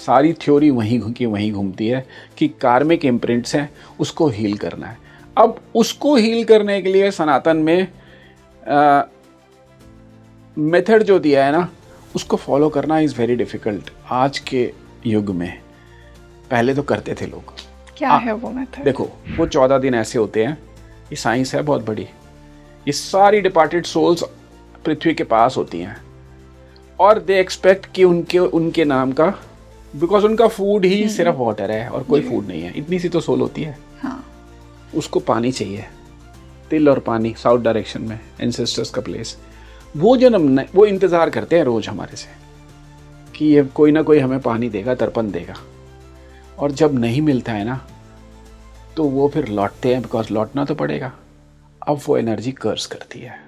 सारी थ्योरी वहीं की वहीं घूमती है कि कार्मिक इम्प्रिंट्स हैं, उसको हील करना है। अब उसको हील करने के लिए सनातन में मेथड जो दिया है ना, उसको फॉलो करना इज़ वेरी डिफ़िकल्ट आज के युग में। पहले तो करते थे लोग। क्या है वो मेथड? देखो, वो 14 दिन ऐसे होते हैं, ये साइंस है बहुत बड़ी, ये सारी डिपार्टेड सोल्स पृथ्वी के पास होती हैं और दे एक्सपेक्ट कि उनके नाम का, बिकॉज उनका फूड ही सिर्फ वाटर है और कोई फूड नहीं है, इतनी सी तो सोल होती है। हाँ। उसको पानी चाहिए, तिल और पानी, साउथ डायरेक्शन में एंसेस्टर्स का प्लेस। वो वो इंतज़ार करते हैं रोज़ हमारे से कि ये कोई ना कोई हमें पानी देगा, तर्पण देगा। और जब नहीं मिलता है ना, तो वो फिर लौटते हैं, बिकॉज लौटना तो पड़ेगा। अब वो एनर्जी कर्स करती है।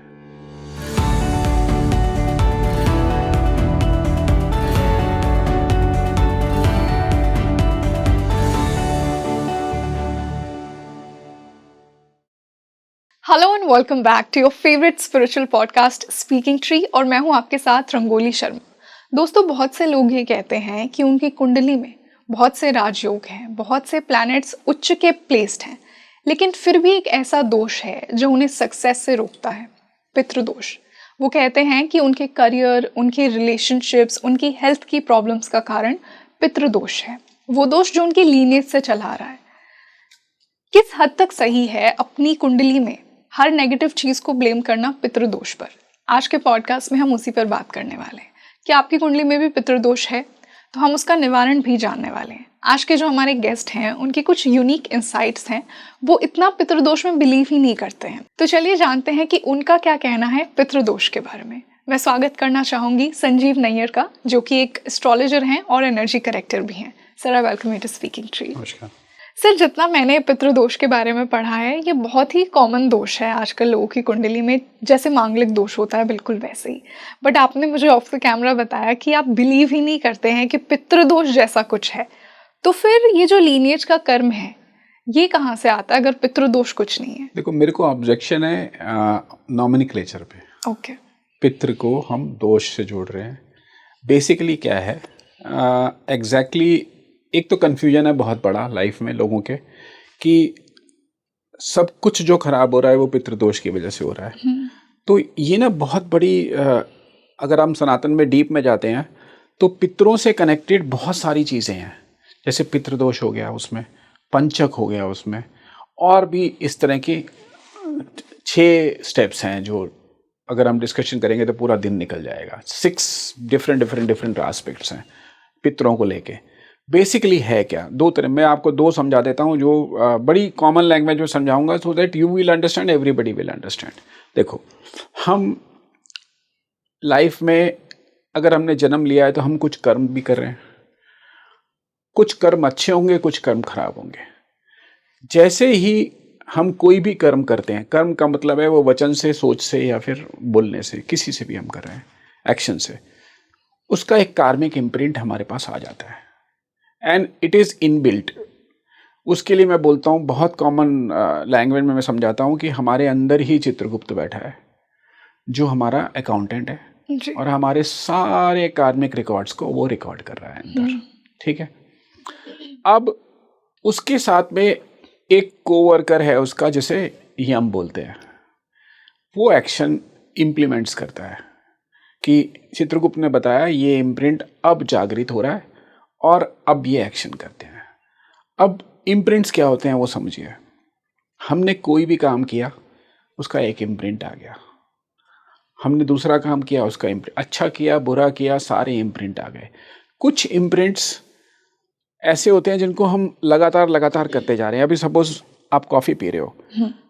Hello and welcome back to your favourite spiritual podcast speaking tree, और मैं हूं आपके साथ रंगोली शर्मा। दोस्तों, बहुत से लोग ये कहते हैं कि उनकी कुंडली में बहुत से राजयोग हैं, बहुत से प्लैनेट्स उच्च के प्लेस्ड हैं, लेकिन फिर भी एक ऐसा दोष है जो उन्हें सक्सेस से रोकता है, पितृदोष। वो कहते हैं कि उनके करियर, उनके रिलेशनशिप्स, उनकी हेल्थ की प्रॉब्लम्स का कारण पितृदोष है। वो दोष जो उनकी लीनिएज से चला आ रहा है। किस हद तक सही है अपनी कुंडली में हर नेगेटिव चीज को ब्लेम करना पितृदोष पर? आज के पॉडकास्ट में हम उसी पर बात करने वाले हैं कि आपकी कुंडली में भी पितृदोष है, तो हम उसका निवारण भी जानने वाले हैं। आज के जो हमारे गेस्ट हैं, उनकी कुछ यूनिक इंसाइट्स हैं। वो इतना पितृदोष में बिलीव ही नहीं करते हैं, तो चलिए जानते हैं कि उनका क्या कहना है पितृदोष के बारे में। मैं स्वागत करना चाहूंगी संजीव नैयर का, जो कि एक एस्ट्रोलॉजर हैं और एनर्जी करेक्टर भी हैं। Sir, I welcome you to speaking tree. नमस्कार सर, जितना मैंने पितृदोष के बारे में पढ़ा है, ये बहुत ही कॉमन दोष है आजकल लोगों की कुंडली में। जैसे मांगलिक दोष होता है, बिल्कुल वैसे ही। बट आपने मुझे ऑफ द कैमरा बताया कि आप बिलीव ही नहीं करते हैं कि पितृदोष जैसा कुछ है। तो फिर ये जो लीनिएज का कर्म है, ये कहाँ से आता है अगर पितृदोष कुछ नहीं है? देखो, मेरे को ऑब्जेक्शन है नॉमेनक्लेचर पे। ओके। पितृ को हम दोष से जोड़ रहे हैं। बेसिकली क्या है, एग्जैक्टली एक तो कन्फ्यूजन है बहुत बड़ा लाइफ में लोगों के कि सब कुछ जो खराब हो रहा है वो पितृदोष की वजह से हो रहा है। तो ये ना बहुत बड़ी, अगर हम सनातन में डीप में जाते हैं तो पितरों से कनेक्टेड बहुत सारी चीज़ें हैं। जैसे पितृदोष हो गया, उसमें पंचक हो गया, उसमें और भी इस तरह की 6 स्टेप्स हैं जो अगर हम डिस्कशन करेंगे तो पूरा दिन निकल जाएगा। 6 डिफरेंट एस्पेक्ट्स हैं पितरों को लेके। बेसिकली है क्या, 2 तरह, मैं आपको 2 समझा देता हूँ जो बड़ी कॉमन लैंग्वेज में समझाऊंगा, so that you will understand, everybody will understand. देखो, हम लाइफ में अगर हमने जन्म लिया है तो हम कुछ कर्म भी कर रहे हैं। कुछ कर्म अच्छे होंगे, कुछ कर्म खराब होंगे। जैसे ही हम कोई भी कर्म करते हैं, कर्म का मतलब है वो वचन से, सोच से या फिर बोलने से, किसी से भी हम कर रहे हैं, एक्शन से, उसका एक कार्मिक इम्प्रिंट हमारे पास आ जाता है एंड इट इज़ इनबिल्ट। उसके लिए मैं बोलता हूँ, बहुत कॉमन लैंग्वेज में मैं समझाता हूँ कि हमारे अंदर ही चित्रगुप्त बैठा है जो हमारा अकाउंटेंट है और हमारे सारे कार्मिक रिकॉर्ड्स को वो रिकॉर्ड कर रहा है अंदर। ठीक है। अब उसके साथ में एक कोवर्कर है उसका, जिसे यम बोलते हैं, वो एक्शन इम्प्लीमेंट्स करता है कि चित्रगुप्त ने बताया ये इम्प्रिंट अब जागृत हो रहा है और अब ये एक्शन करते हैं। अब इम्प्रिंट्स क्या होते हैं वो समझिए। हमने कोई भी काम किया, उसका एक इम्प्रिंट आ गया। हमने दूसरा काम किया, उसका इम्प्रिंट, अच्छा किया, बुरा किया, सारे इम्प्रिंट आ गए। कुछ इम्प्रिंट्स ऐसे होते हैं जिनको हम लगातार करते जा रहे हैं। अभी सपोज आप कॉफ़ी पी रहे हो,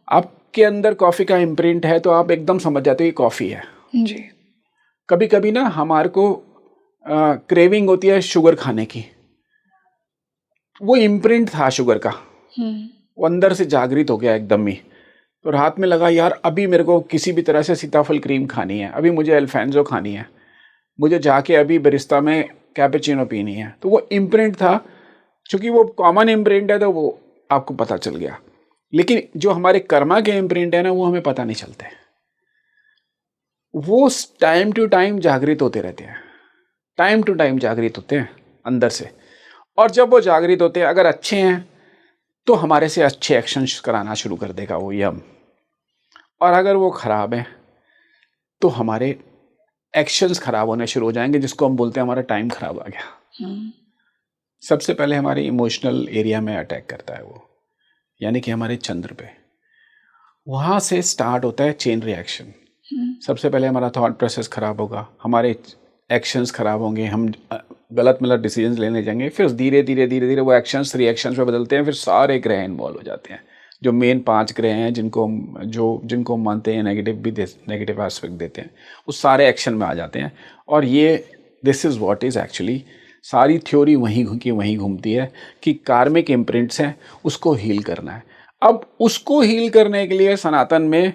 आपके अंदर कॉफ़ी का इम्प्रिंट है तो आप एकदम समझ जाते हो ये कॉफ़ी है जी। कभी कभी ना हमारे को क्रेविंग होती है शुगर खाने की, वो इम्प्रिंट था शुगर का, वो अंदर से जागृत हो गया एकदम ही। तो रात में लगा यार अभी मेरे को किसी भी तरह से सीताफल क्रीम खानी है, अभी मुझे अल्फेंजो खानी है, मुझे जाके अभी बरिस्ता में कैपेचिनो पीनी है। तो वो इम्प्रिंट था, चूंकि वो कॉमन इम्प्रिंट है तो वो आपको पता चल गया। लेकिन जो हमारे कर्मा के इम्प्रिंट है ना, वो हमें पता नहीं चलते, वो टाइम टू टाइम जागृत होते रहते हैं, टाइम टू टाइम जागृत होते हैं अंदर से। और जब वो जागृत होते हैं, अगर अच्छे हैं तो हमारे से अच्छे एक्शंस कराना शुरू कर देगा वो यम, और अगर वो खराब है तो हमारे एक्शंस खराब होने शुरू हो जाएंगे, जिसको हम बोलते हैं हमारा टाइम खराब आ गया। सबसे पहले हमारे इमोशनल एरिया में अटैक करता है वो, यानी कि हमारे चंद्र पे। वहां से स्टार्ट होता है चेन रिएक्शन। सबसे पहले हमारा थॉट प्रोसेस खराब होगा, हमारे एक्शंस खराब होंगे, हम गलत मतलब डिसीजंस लेने जाएंगे, फिर धीरे धीरे धीरे धीरे वो एक्शंस रिएक्शंस में बदलते हैं, फिर सारे ग्रह इन्वॉल्व हो जाते हैं। जो मेन 5 ग्रह हैं जिनको हम मानते हैं नेगेटिव एस्पेक्ट देते हैं, वो सारे एक्शन में आ जाते हैं। और ये this is what is actually सारी थ्योरी वहीं घूमती है कि कार्मिक इम्प्रिंट्स हैं, उसको हील करना है। अब उसको हील करने के लिए सनातन में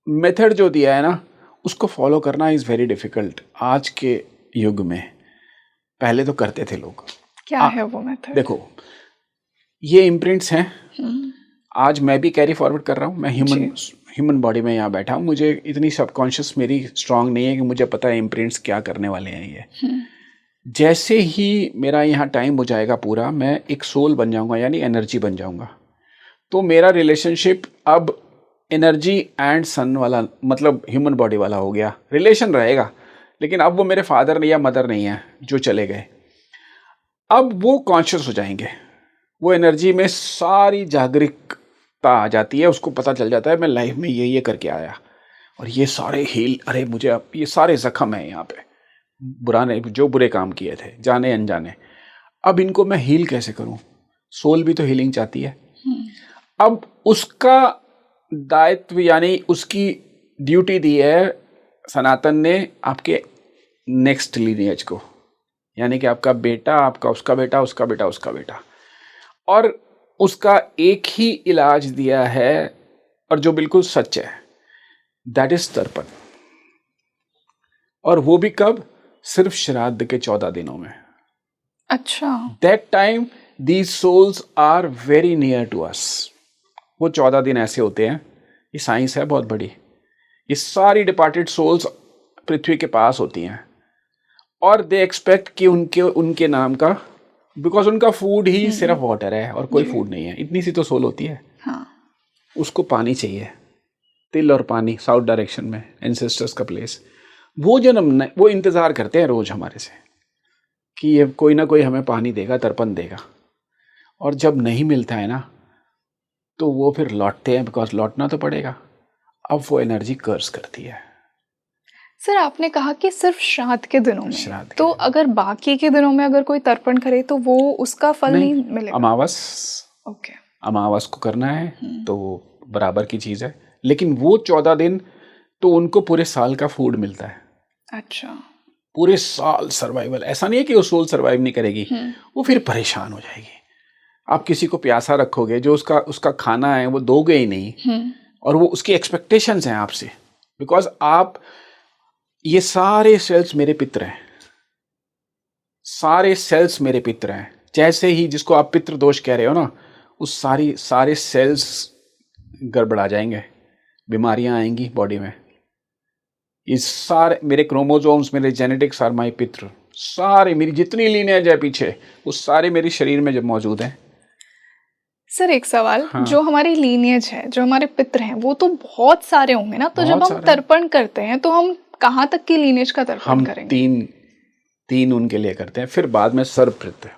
मेथड जो दिया है ना, उसको फॉलो करना इज़ वेरी डिफ़िकल्ट आज के युग में। पहले तो करते थे लोग। क्या है वो मेथड? देखो, ये इम्प्रिंट्स हैं, आज मैं भी कैरी फॉरवर्ड कर रहा हूँ। मैं ह्यूमन बॉडी में यहाँ बैठा हूँ, मुझे इतनी सबकॉन्शियस मेरी स्ट्रांग नहीं है कि मुझे पता है इम्प्रिंट्स क्या करने वाले हैं ये। जैसे ही मेरा यहाँ टाइम हो जाएगा पूरा, मैं एक सोल बन जाऊँगा, यानी एनर्जी बन जाऊँगा। तो मेरा रिलेशनशिप अब एनर्जी एंड सन वाला, मतलब ह्यूमन बॉडी वाला हो गया। रिलेशन रहेगा, लेकिन अब वो मेरे फादर नहीं या मदर नहीं है जो चले गए। अब वो कॉन्शियस हो जाएंगे, वो एनर्जी में सारी जागरूकता आ जाती है, उसको पता चल जाता है मैं लाइफ में ये करके आया, और ये सारे हील, अरे मुझे अब ये सारे जख्म हैं यहाँ पे, जो बुरे काम किए थे जाने अनजाने, अब इनको मैं हील कैसे करूँ? सोल भी तो हीलिंग चाहती है। अब उसका दायित्व यानी उसकी ड्यूटी दी है सनातन ने आपके नेक्स्ट लीनिएज को, यानी कि आपका बेटा, आपका उसका बेटा, उसका बेटा, उसका बेटा, और उसका एक ही इलाज दिया है, और जो बिल्कुल सच है, दैट इज तर्पण। और वो भी कब? सिर्फ श्राद्ध के 14 दिनों में। अच्छा। That time these souls are very near to us. वो 14 दिन ऐसे होते हैं, ये साइंस है बहुत बड़ी, ये सारी डिपार्टेड सोल्स पृथ्वी के पास होती हैं, और दे एक्सपेक्ट कि उनके नाम का, बिकॉज उनका फूड ही सिर्फ वाटर है और कोई फूड नहीं है, इतनी सी तो सोल होती है। हाँ। उसको पानी चाहिए, तिल और पानी, साउथ डायरेक्शन में एंसेस्टर्स का प्लेस। वो इंतज़ार करते हैं रोज हमारे से कि ये कोई ना कोई हमें पानी देगा, तर्पण देगा, और जब नहीं मिलता है ना तो वो फिर लौटते हैं, बिकॉज लौटना तो पड़ेगा। अब वो एनर्जी कर्स करती है। सर, आपने कहा कि सिर्फ श्राद्ध के दिनों में, तो अगर बाकी के दिनों में अगर कोई तर्पण करे तो वो उसका फल नहीं मिलेगा? अमावस, ओके, अमावस को करना है तो बराबर की चीज़ है, लेकिन वो 14 दिन तो उनको पूरे साल का फूड मिलता है। अच्छा। पूरे साल सर्वाइवल, ऐसा नहीं है कि वो सोल सर्वाइव नहीं करेगी, वो फिर परेशान हो जाएगी। आप किसी को प्यासा रखोगे, जो उसका खाना है वो दोगे ही नहीं, और वो उसकी एक्सपेक्टेशंस हैं आपसे, बिकॉज आप, ये सारे सेल्स मेरे पित्र हैं, सारे सेल्स मेरे पित्र हैं। जैसे ही जिसको आप पितृ दोष कह रहे हो ना, उस सारे सेल्स गड़बड़ा जाएंगे, बीमारियां आएंगी बॉडी में। इस सारे मेरे क्रोमोसोम्स, मेरे जेनेटिक्स आर माय पितृ, सारे मेरी जितनी लीनेज है पीछे, वो सारे मेरे शरीर में जब मौजूद हैं। सर, एक सवाल, हाँ। जो हमारी लीनियज है, जो हमारे पितृ हैं, वो तो बहुत सारे होंगे ना, तो जब हम तर्पण करते हैं तो हम कहाँ तक की लीनियज का तर्पण करेंगे? हम तीन उनके लिए करते हैं, फिर बाद में सर्वपितृ,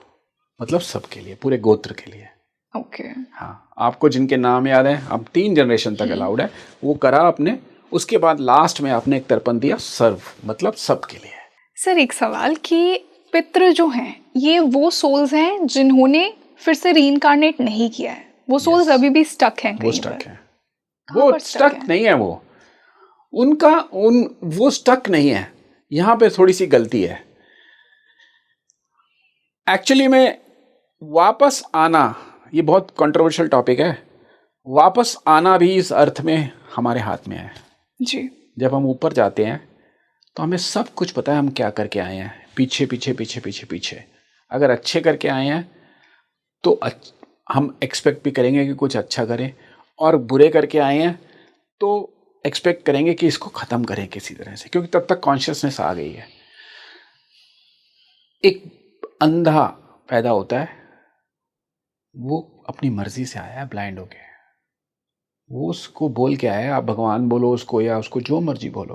मतलब सबके लिए, पूरे गोत्र के लिए। ओके। हाँ, आपको जिनके नाम याद है, अब 3 जनरेशन तक अलाउड है, वो करा आपने, उसके बाद लास्ट में आपने एक तर्पण दिया, सर्व, मतलब सबके लिए। सर, एक सवाल कि पितृ जो हैं, ये वो सोल्स हैं जिन्होंने फिर से रीइंकार्नेट नहीं किया है, वो सोल्स अभी भी स्टक हैं कहीं? वो स्टक है, वो स्टक नहीं है, वो स्टक नहीं है। यहां पे थोड़ी सी गलती है एक्चुअली में। वापस आना, ये बहुत कंट्रोवर्शियल टॉपिक है। वापस आना भी इस अर्थ में हमारे हाथ में है जी। जब हम ऊपर जाते हैं तो हमें सब कुछ पता है हम क्या करके आए हैं, पीछे पीछे पीछे पीछे पीछे। अगर अच्छे करके आए हैं तो हम एक्सपेक्ट भी करेंगे कि कुछ अच्छा करें, और बुरे करके आए हैं तो एक्सपेक्ट करेंगे कि इसको ख़त्म करें किसी तरह से, क्योंकि तब तक कॉन्शियसनेस आ गई है। एक अंधा पैदा होता है, वो अपनी मर्जी से आया है, ब्लाइंड हो गया है। वो उसको बोल के आया है, आप भगवान बोलो उसको या उसको जो मर्जी बोलो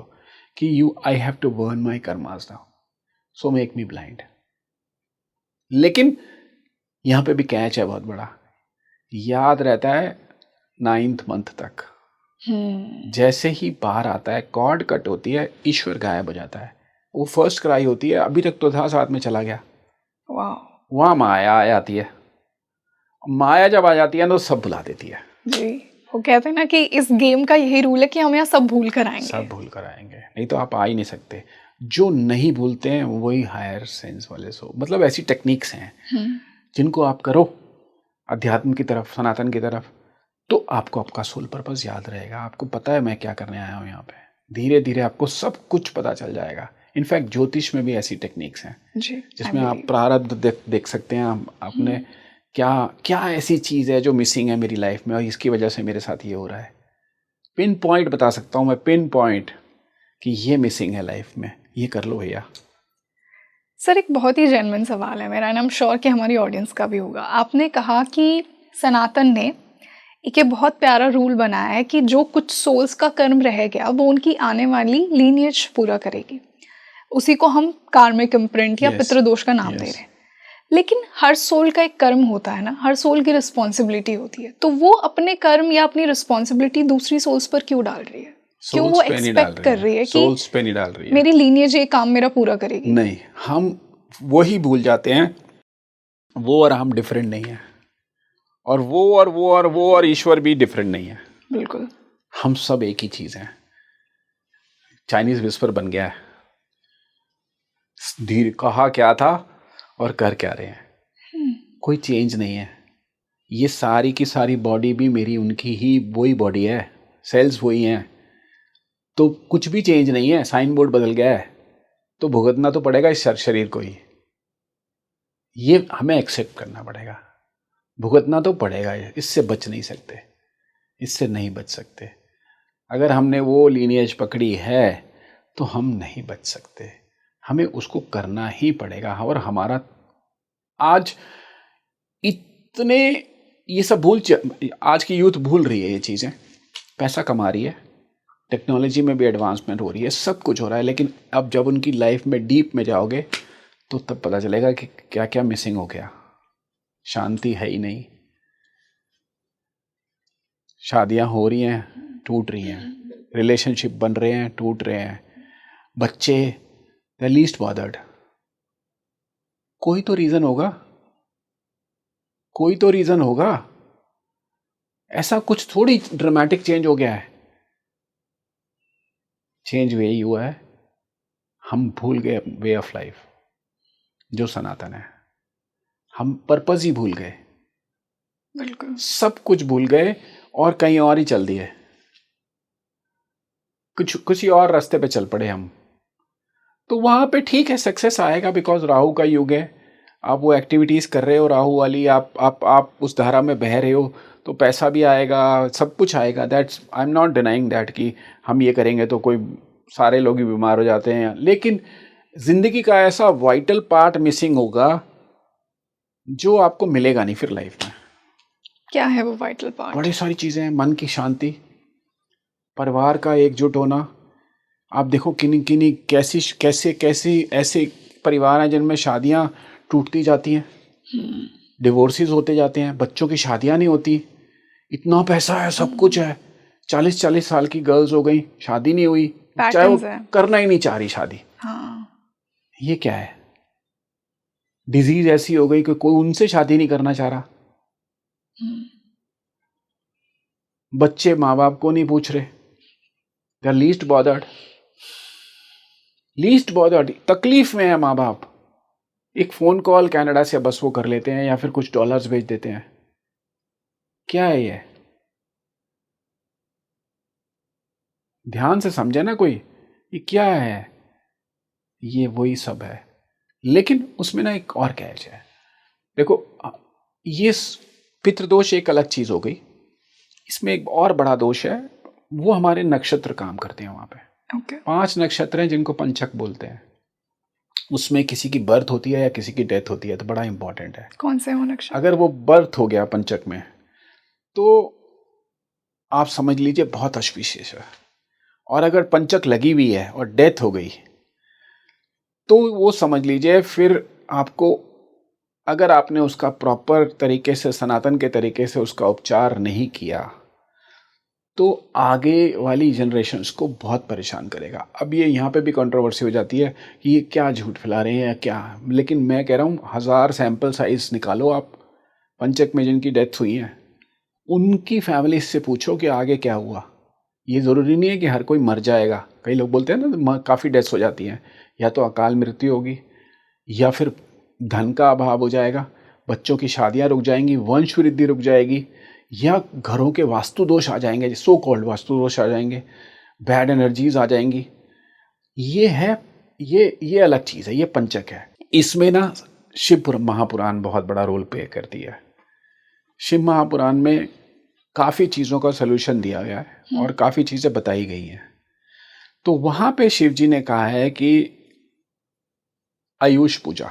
कि I have to burn my karmas now, so make me blind. लेकिन यहां पे भी कैच है बहुत बड़ा, याद रहता है 9th मंथ तक। जैसे ही बाहर आता है, कॉर्ड कट होती है, ईश्वर गायब हो जाता है। वो फर्स्ट क्राई होती है, अभी तक तो था, साथ में चला गया। वहां माया आ जाती है। माया जब आ जाती है तो सब भुला देती है जी। वो कहते हैं ना कि इस गेम का यही रूल है कि हम यहाँ सब भूल कर आएंगे। सब भूल कर आएंगे, नहीं तो आप आ ही नहीं सकते। जो नहीं भूलते हैं वही हायर सेंस वाले सो, मतलब ऐसी टेक्निक्स हैं जिनको आप करो अध्यात्म की तरफ, सनातन की तरफ, तो आपको आपका सोल पर्पस याद रहेगा। आपको पता है मैं क्या करने आया हूँ यहाँ पे। धीरे धीरे आपको सब कुछ पता चल जाएगा। इनफैक्ट ज्योतिष में भी ऐसी टेक्निक्स हैं जिसमें आप प्रारब्ध देख सकते हैं। आपने क्या क्या ऐसी चीज़ है जो मिसिंग है मेरी लाइफ में और इसकी वजह से मेरे साथ ये हो रहा है। पिन पॉइंट बता सकता हूँ मैं, पिन पॉइंट कि ये मिसिंग है लाइफ में, ये कर लो भैया। सर, एक बहुत ही जेन्युइन सवाल है मेरा, एंड आई एम श्योर कि हमारी ऑडियंस का भी होगा। आपने कहा कि सनातन ने एक ये बहुत प्यारा रूल बनाया है कि जो कुछ सोल्स का कर्म रह गया वो उनकी आने वाली लीनिएज पूरा करेगी। उसी को हम कार्मिक इम्प्रिंट या पितृदोष का नाम दे रहे हैं। लेकिन हर सोल का एक कर्म होता है ना, हर सोल की रिस्पॉन्सिबिलिटी होती है, तो वो अपने कर्म या अपनी रिस्पॉन्सिबिलिटी दूसरी सोल्स पर क्यों डाल रही है? क्यों वो एक्सपेक्ट कर रही है कि सोल्स पे नहीं डाल रही है मेरी लीनिएज ये काम मेरा पूरा करेगी? नहीं, हम वही भूल जाते हैं, वो और हम डिफरेंट नहीं है, और वो और वो और वो और ईश्वर भी डिफरेंट नहीं है। बिल्कुल, हम सब एक ही चीज है। चाइनीज विस्पर बन गया है, धीरे कहा क्या था और कर क्या रहे हैं, कोई चेंज नहीं है। ये सारी की सारी बॉडी भी मेरी, उनकी ही वही बॉडी है, सेल्स वही हैं, तो कुछ भी चेंज नहीं है। साइन बोर्ड बदल गया है तो भुगतना तो पड़ेगा इस शरीर को ही, ये हमें एक्सेप्ट करना पड़ेगा। भुगतना तो पड़ेगा, इससे बच नहीं सकते, इससे नहीं बच सकते। अगर हमने वो लीनिएज पकड़ी है तो हम नहीं बच सकते, हमें उसको करना ही पड़ेगा। और हमारा आज इतने ये सब आज की यूथ भूल रही है ये चीज़ें। पैसा कमा रही है, टेक्नोलॉजी में भी एडवांसमेंट हो रही है, सब कुछ हो रहा है, लेकिन अब जब उनकी लाइफ में डीप में जाओगे तो तब पता चलेगा कि क्या क्या मिसिंग हो गया। शांति है ही नहीं, शादियां हो रही हैं, टूट रही हैं, रिलेशनशिप बन रहे हैं, टूट रहे हैं, बच्चे द लीस्ट बॉदर्ड। कोई तो रीजन होगा, कोई तो रीजन होगा। ऐसा कुछ थोड़ी ड्रामेटिक चेंज हो गया है। चेंज यही हुआ है, हम भूल गए वे ऑफ लाइफ जो सनातन है। हम पर्पस ही भूल गए, बिल्कुल सब कुछ भूल गए और कहीं और ही चल दिए, कुछ ही और रास्ते पे चल पड़े हम। तो वहां पे ठीक है, सक्सेस आएगा, बिकॉज राहु का युग है। आप वो एक्टिविटीज कर रहे हो राहु वाली, आप उस धारा में बह रहे हो, तो पैसा भी आएगा, सब कुछ आएगा। That's, I am not denying that कि हम ये करेंगे तो कोई सारे लोग ही बीमार हो जाते हैं, लेकिन जिंदगी का ऐसा वाइटल पार्ट मिसिंग होगा जो आपको मिलेगा नहीं फिर लाइफ में। क्या है वो वाइटल पार्ट? बड़ी सारी चीजें हैं, मन की शांति, परिवार का एकजुट होना। आप देखो किन्हीं कैसी ऐसे परिवार हैं जिनमें शादियां टूटती जाती हैं, डिवोर्सेस होते जाते हैं, बच्चों की शादियां नहीं होती। इतना पैसा है, सब कुछ है, 40-40 साल की गर्ल्स हो गई, शादी नहीं हुई, चाहे वो करना ही नहीं चाह रही शादी। ये क्या है? डिजीज ऐसी हो गई कि कोई उनसे शादी नहीं करना चाह रहा। बच्चे माँ बाप को नहीं पूछ रहे, दे आर लीस्ट बॉदर्ड, तकलीफ में है माँ बाप। एक फोन कॉल कनाडा से बस वो कर लेते हैं या फिर कुछ डॉलर्स भेज देते हैं। क्या है ये? ध्यान से समझे ना कोई, ये क्या है? ये वही सब है, लेकिन उसमें ना एक और कैच है। देखो, ये पितृदोष एक अलग चीज हो गई, इसमें एक और बड़ा दोष है, वो हमारे नक्षत्र काम करते हैं वहां पे। 5 नक्षत्र हैं जिनको पंचक बोलते हैं। उसमें किसी की बर्थ होती है या किसी की डेथ होती है तो बड़ा इंपॉर्टेंट है। कौन से हो नक्शा? अगर वो बर्थ हो गया पंचक में तो आप समझ लीजिए बहुत ऑस्पिशियस है। और अगर पंचक लगी हुई है और डेथ हो गई तो वो समझ लीजिए फिर आपको, अगर आपने उसका प्रॉपर तरीके से सनातन के तरीके से उसका उपचार नहीं किया तो आगे वाली जनरेशन्स को बहुत परेशान करेगा। अब ये यहाँ पे भी कंट्रोवर्सी हो जाती है कि ये क्या झूठ फैला रहे हैं या क्या, लेकिन मैं कह रहा हूँ 1000 सैंपल साइज निकालो आप पंचक में जिनकी डेथ हुई है, उनकी फैमिली से पूछो कि आगे क्या हुआ। ये ज़रूरी नहीं है कि हर कोई मर जाएगा। कई लोग बोलते हैं ना काफ़ी डेथ्स हो जाती हैं, या तो अकाल मृत्यु होगी या फिर धन का अभाव हो जाएगा, बच्चों की शादियां रुक जाएंगी, वंश वृद्धि रुक जाएगी, या घरों के वास्तु दोष आ जाएंगे, सो कॉल्ड वास्तु दोष आ जाएंगे, बैड एनर्जीज आ जाएंगी। ये है, ये अलग चीज़ है, ये पंचक है। इसमें ना शिव महापुराण बहुत बड़ा रोल प्ले करती है। शिव महापुराण में काफ़ी चीज़ों का सलूशन दिया गया है और काफ़ी चीज़ें बताई गई हैं। तो वहाँ पे शिव जी ने कहा है कि आयुष पूजा,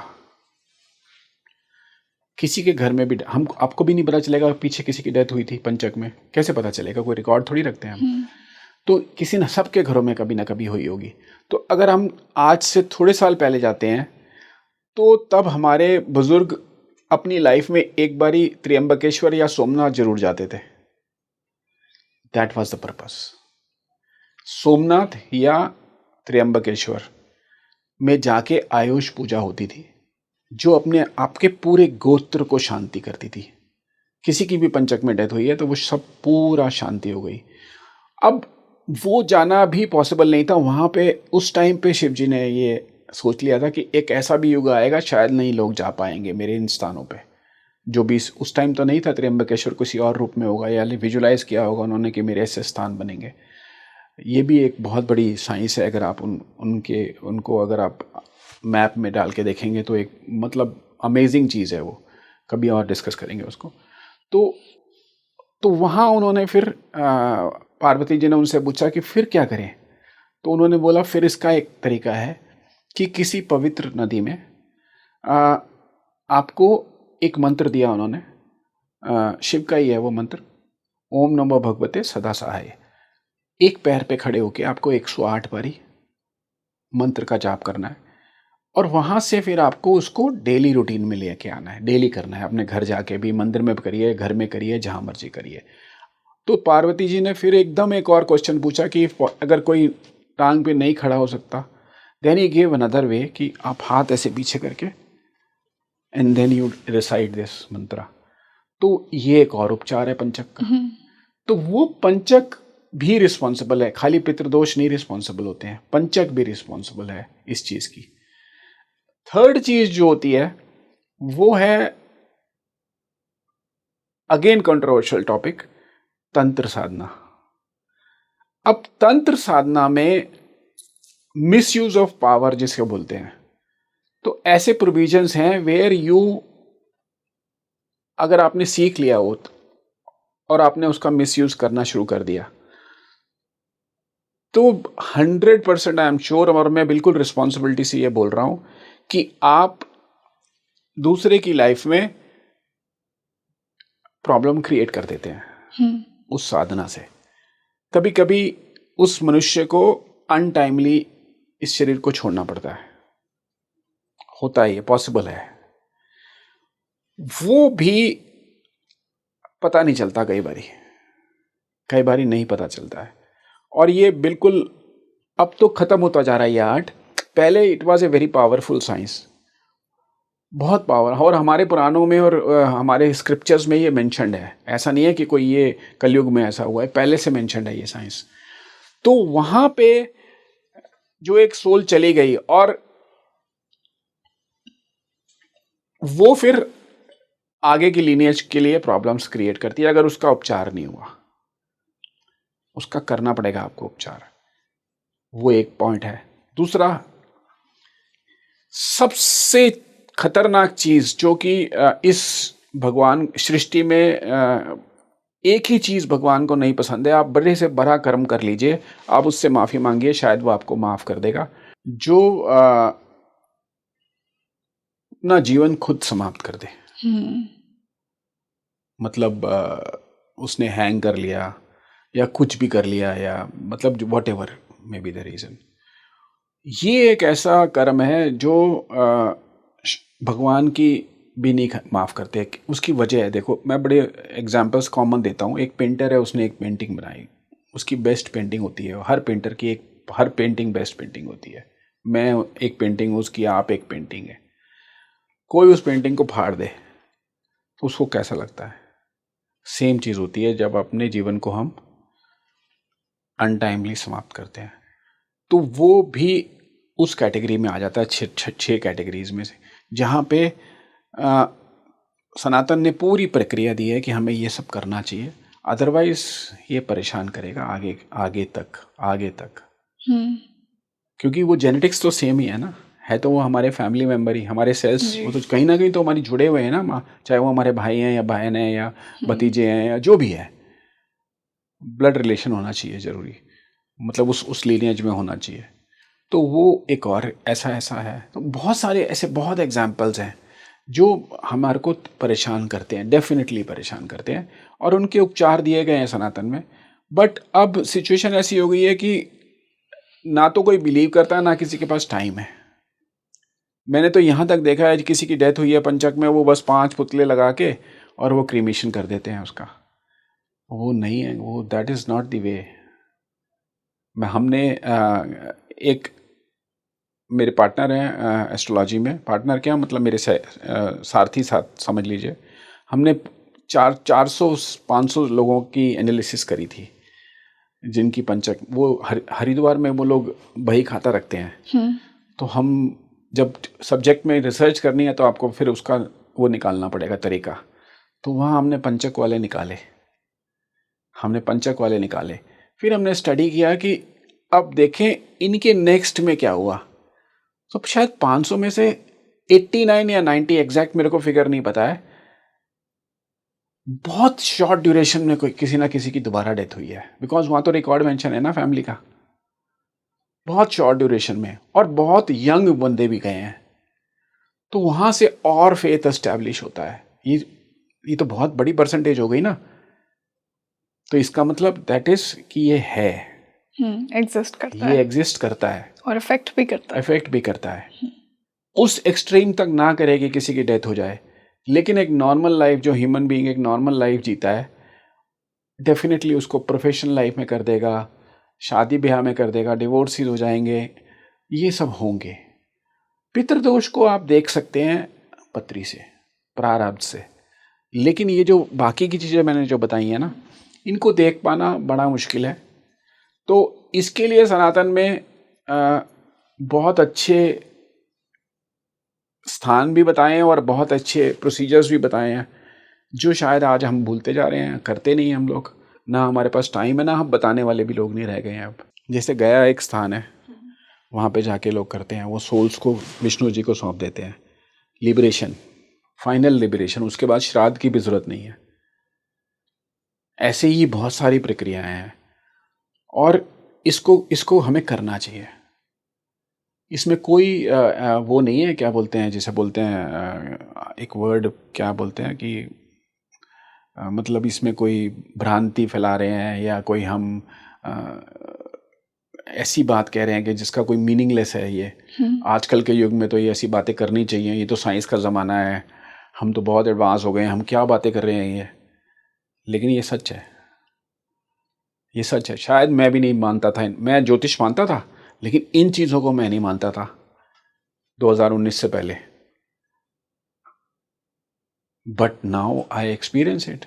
किसी के घर में भी हम आपको भी नहीं पता चलेगा पीछे किसी की डेथ हुई थी पंचक में, कैसे पता चलेगा, कोई रिकॉर्ड थोड़ी रखते हैं हम। तो किसी न सबके घरों में कभी ना कभी हुई होगी। तो अगर हम आज से थोड़े साल पहले जाते हैं तो तब हमारे बुजुर्ग अपनी लाइफ में एक बारी त्र्यंबकेश्वर या सोमनाथ जरूर जाते थे। That was the purpose. Somnath या त्र्यंबकेश्वर में जाके आयुष पूजा होती थी जो अपने आपके पूरे गोत्र को शांति करती थी। किसी की भी पंचक में डेथ हुई है तो वो सब पूरा शांति हो गई। अब वो जाना भी पॉसिबल नहीं था वहाँ पे। उस टाइम पे शिव जी ने ये सोच लिया था कि एक ऐसा भी युग आएगा शायद नहीं लोग जा पाएंगे मेरे इन स्थानों पे, जो भी उस टाइम तो नहीं था त्र्यंबकेश्वर किसी और रूप में होगा, या विजुलाइज किया होगा उन्होंने कि मेरे ऐसे स्थान बनेंगे। ये भी एक बहुत बड़ी साइंस है। अगर आप उनको अगर आप मैप में डाल के देखेंगे तो एक मतलब अमेजिंग चीज़ है वो, कभी और डिस्कस करेंगे उसको। तो वहाँ उन्होंने फिर पार्वती जी ने उनसे पूछा कि फिर क्या करें, तो उन्होंने बोला फिर इसका एक तरीका है कि किसी पवित्र नदी में आपको एक मंत्र दिया उन्होंने, शिव का ही है वो मंत्र, ओम नमो भगवते सदा सहाय। एक पैर पे खड़े होके आपको 108 बारी मंत्र का जाप करना है और वहाँ से फिर आपको उसको डेली रूटीन में लेके आना है, डेली करना है। अपने घर जाके भी मंदिर में करिए, घर में करिए, जहाँ मर्जी करिए। तो पार्वती जी ने फिर एकदम एक और क्वेश्चन पूछा कि अगर कोई टांग पे नहीं खड़ा हो सकता, then he give another way कि आप हाथ ऐसे पीछे करके and then you recite this mantra. तो ये एक और उपचार है पंचक का। तो वो पंचक भी रिस्पॉन्सिबल है, खाली पितृदोष नहीं रिस्पॉन्सिबल होते हैं, पंचक भी रिस्पॉन्सिबल है इस चीज की। थर्ड चीज जो होती है वो है अगेन कंट्रोवर्शियल टॉपिक, तंत्र साधना। अब तंत्र साधना में मिसयूज ऑफ पावर जिसके बोलते हैं, तो ऐसे प्रोविजंस हैं वेयर यू, अगर आपने सीख लिया हो और आपने उसका मिसयूज करना शुरू कर दिया तो 100% आई एम श्योर, और मैं बिल्कुल रिस्पॉन्सिबिलिटी से ये बोल रहा हूं कि आप दूसरे की लाइफ में प्रॉब्लम क्रिएट कर देते हैं उस साधना से। कभी कभी उस मनुष्य को अनटाइमली इस शरीर को छोड़ना पड़ता है, होता है, ये पॉसिबल है। वो भी पता नहीं चलता, कई बारी नहीं पता चलता है। और ये बिल्कुल अब तो खत्म होता जा रहा है ये आर्ट। पहले it was a very powerful science, बहुत पावर, और हमारे पुराणों में और हमारे स्क्रिप्चर्स में ये मेंशन्ड है। ऐसा नहीं है कि कोई ये कलयुग में ऐसा हुआ है, पहले से मेंशन्ड है ये साइंस। तो वहां पे जो एक सोल चली गई और वो फिर आगे की लीनियज के लिए प्रॉब्लम्स क्रिएट करती है अगर उसका उपचार नहीं हुआ। उसका करना पड़ेगा आपको उपचार, वो एक पॉइंट है। दूसरा, सबसे खतरनाक चीज जो कि इस भगवान सृष्टि में एक ही चीज भगवान को नहीं पसंद है, आप बड़े से बड़ा कर्म कर लीजिए, आप उससे माफी मांगिए, शायद वो आपको माफ कर देगा। जो अपना जीवन खुद समाप्त कर दे। मतलब उसने हैंग कर लिया या कुछ भी कर लिया, या मतलब what ever may be the reason. ये एक ऐसा कर्म है जो भगवान की भी नहीं माफ़ करते। उसकी वजह है, देखो मैं बड़े एग्जांपल्स कॉमन देता हूँ। एक पेंटर है, उसने एक पेंटिंग बनाई, उसकी बेस्ट पेंटिंग होती है। हर पेंटर की हर पेंटिंग बेस्ट पेंटिंग होती है। मैं एक पेंटिंग हूँ उसकी, आप एक पेंटिंग है। कोई उस पेंटिंग को फाड़ दे तो उसको कैसा लगता है? सेम चीज़ होती है जब अपने जीवन को हम अनटाइमली समाप्त करते हैं, तो वो भी उस कैटेगरी में आ जाता है, छः कैटेगरीज में से, जहाँ पे सनातन ने पूरी प्रक्रिया दी है कि हमें ये सब करना चाहिए, अदरवाइज ये परेशान करेगा आगे तक। क्योंकि वो जेनेटिक्स तो सेम ही है ना, है तो वो हमारे फैमिली मेम्बर ही, हमारे सेल्स वो तो कहीं ना कहीं तो हमारी जुड़े हुए हैं ना, चाहे वो हमारे भाई हैं या बहन हैं या भतीजे हैं या जो भी है। ब्लड रिलेशन होना चाहिए ज़रूरी, मतलब उस लीनियज में होना चाहिए। तो वो एक और ऐसा है। तो बहुत सारे ऐसे बहुत एग्जाम्पल्स हैं जो हमारे को परेशान करते हैं, डेफिनेटली परेशान करते हैं, और उनके उपचार दिए गए हैं सनातन में। बट अब सिचुएशन ऐसी हो गई है कि ना तो कोई बिलीव करता है, ना किसी के पास टाइम है। मैंने तो यहाँ तक देखा है, किसी की डेथ हुई है पंचक में, वो बस 5 पुतले लगा के और वो क्रीमेशन कर देते हैं उसका। वो नहीं है, वो that is not the way. हमने एक मेरे पार्टनर हैं एस्ट्रोलॉजी में, पार्टनर क्या मतलब मेरे सारथी साथ समझ लीजिए। हमने 400-500 लोगों की एनालिसिस करी थी, जिनकी पंचक, वो हरिद्वार में वो लोग बही खाता रखते हैं। तो हम जब सब्जेक्ट में रिसर्च करनी है तो आपको फिर उसका वो निकालना पड़ेगा तरीका। तो वहाँ हमने पंचक वाले निकाले। फिर हमने स्टडी किया कि अब देखें इनके नेक्स्ट में क्या हुआ। तो शायद 500 में से 89 या 90, एग्जैक्ट मेरे को फिगर नहीं पता है, बहुत शॉर्ट ड्यूरेशन में कोई किसी ना किसी की दोबारा डेथ हुई है। बिकॉज वहाँ तो रिकॉर्ड मेंशन है ना फैमिली का, बहुत शॉर्ट ड्यूरेशन में, और बहुत यंग बंदे भी गए हैं। तो वहाँ से और फेथ एस्टैब्लिश होता है। ये तो बहुत बड़ी परसेंटेज हो गई ना। तो इसका मतलब दैट इज कि ये है, एग्जिस्ट करता है और इफेक्ट भी करता है। उस एक्सट्रीम तक ना करे कि किसी की डेथ हो जाए, लेकिन एक नॉर्मल लाइफ, जो ह्यूमन बीइंग एक नॉर्मल लाइफ जीता है, डेफिनेटली उसको प्रोफेशनल लाइफ में कर देगा, शादी ब्याह में कर देगा, डिवोर्स हो जाएंगे, ये सब होंगे। पितृदोष को आप देख सकते हैं पत्री से, प्रारब्ध से, लेकिन ये जो बाकी की चीज़ें मैंने जो बताई हैं ना, इनको देख पाना बड़ा मुश्किल है। तो इसके लिए सनातन में बहुत अच्छे स्थान भी बताए हैं और बहुत अच्छे प्रोसीजर्स भी बताए हैं, जो शायद आज हम भूलते जा रहे हैं, करते नहीं हम लोग, ना हमारे पास टाइम है, ना हम बताने वाले भी लोग नहीं रह गए हैं अब। जैसे गया एक स्थान है, वहाँ पे जाके लोग करते हैं, वो सोल्स को विष्णु जी को सौंप देते हैं, लिबरेशन, फाइनल लिबरेशन, उसके बाद श्राद्ध की भी ज़रूरत नहीं है। ऐसे ही बहुत सारी प्रक्रियाएं हैं, और इसको हमें करना चाहिए। इसमें कोई वो नहीं है, क्या बोलते हैं, जैसे बोलते हैं एक वर्ड क्या बोलते हैं कि मतलब इसमें कोई भ्रांति फैला रहे हैं, या कोई हम ऐसी बात कह रहे हैं कि जिसका कोई मीनिंगलेस है। ये आजकल के युग में तो ये ऐसी बातें करनी चाहिए, ये तो साइंस का ज़माना है, हम तो बहुत एडवांस हो गए हैं, हम क्या बातें कर रहे हैं ये। लेकिन ये सच है, ये सच है। शायद मैं भी नहीं मानता था, मैं ज्योतिष मानता था, लेकिन इन चीज़ों को मैं नहीं मानता था 2019 से पहले। But now I experience it.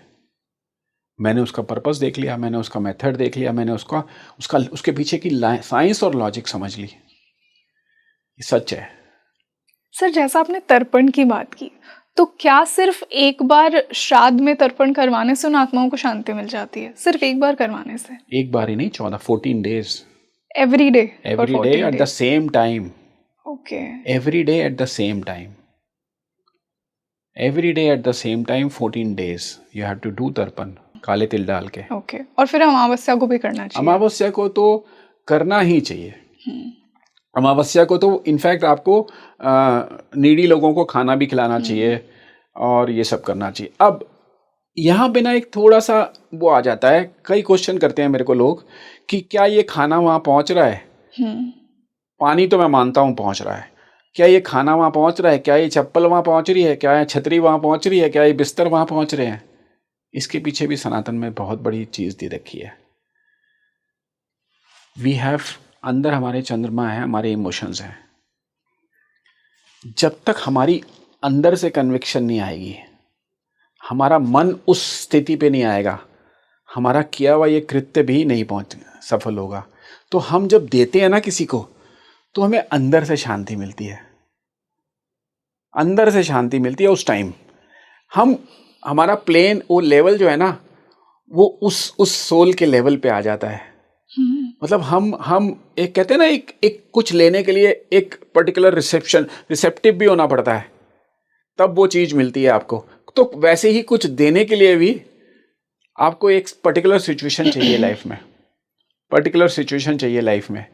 मैंने उसका पर्पस देख लिया, मैंने उसका मेथड देख लिया, मैंने उसके पीछे की साइंस और लॉजिक समझ ली। ये सच है। सर, जैसा आपने तर्पण की बात की, तो क्या सिर्फ एक बार श्राद्ध में तर्पण करवाने से उन आत्माओं को शांति मिल जाती है? सिर्फ एक बार करवाने से? एक बार ही नहीं, 14 days, every day at the same time. Okay, every day at the same time, every day at the same time, 14 days you have to do तर्पण, काले तिल डाल के। ओके, और फिर अमावस्या को भी करना चाहिए? अमावस्या को तो करना ही चाहिए। अमावस्या को तो इनफैक्ट आपको नीडी लोगों को खाना भी खिलाना चाहिए और ये सब करना चाहिए। अब यहाँ पे ना एक थोड़ा सा वो आ जाता है, कई क्वेश्चन करते हैं मेरे को लोग कि क्या ये खाना वहाँ पहुँच रहा है? पानी तो मैं मानता हूँ पहुँच रहा है, क्या ये खाना वहाँ पहुँच रहा है? क्या ये चप्पल वहाँ पहुँच रही है? क्या ये छतरी वहाँ पहुँच रही है? क्या ये बिस्तर वहाँ पहुँच रहे हैं? इसके पीछे भी सनातन में बहुत बड़ी चीज़ दे रखी है। वी हैव, अंदर हमारे चंद्रमा है, हमारे इमोशंस हैं। जब तक हमारी अंदर से कन्विक्शन नहीं आएगी, हमारा मन उस स्थिति पे नहीं आएगा, हमारा किया हुआ ये कृत्य भी नहीं सफल होगा। तो हम जब देते हैं ना किसी को, तो हमें अंदर से शांति मिलती है, अंदर से शांति मिलती है। उस टाइम हमारा प्लेन, वो लेवल जो है ना, वो उस सोल के लेवल पे आ जाता है। मतलब हम एक कहते हैं ना, एक कुछ लेने के लिए एक पर्टिकुलर रिसेप्टिव भी होना पड़ता है, तब वो चीज मिलती है आपको। तो वैसे ही कुछ देने के लिए भी आपको एक पर्टिकुलर सिचुएशन चाहिए लाइफ में, पर्टिकुलर सिचुएशन चाहिए लाइफ में,